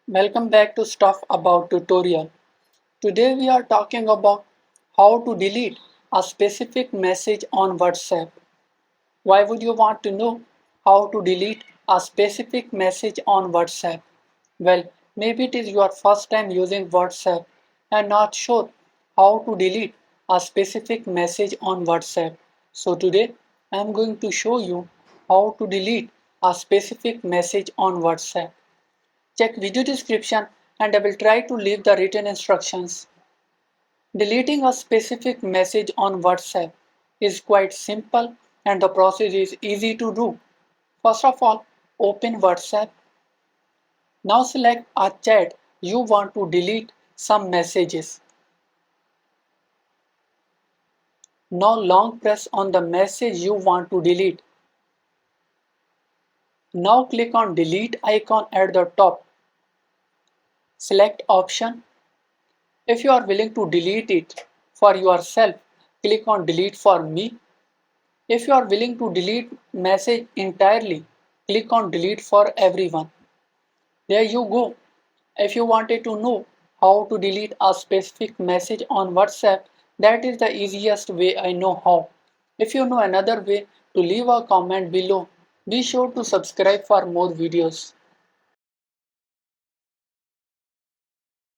Welcome back to Stuff About tutorial. Today we are talking about how to delete a specific message on WhatsApp. Why would you want to know how to delete a specific message on WhatsApp? Well, maybe it is your first time using WhatsApp and not sure how to delete a specific message on WhatsApp. So today I am going to show you how to delete a specific message on WhatsApp. Check video description and I will try to leave the written instructions. Deleting a specific message on WhatsApp is quite simple and the process is easy to do. First of all, open WhatsApp. Now select a chat you want to delete some messages. Now long press on the message you want to delete. Now click on delete icon at the top. Select option. If you are willing to delete it for yourself, click on delete for me. If you are willing to delete message entirely, click on delete for everyone. There you go. If you wanted to know how to delete a specific message on WhatsApp, that is the easiest way I know how. If you know another way, to leave a comment below. Be sure to subscribe for more videos.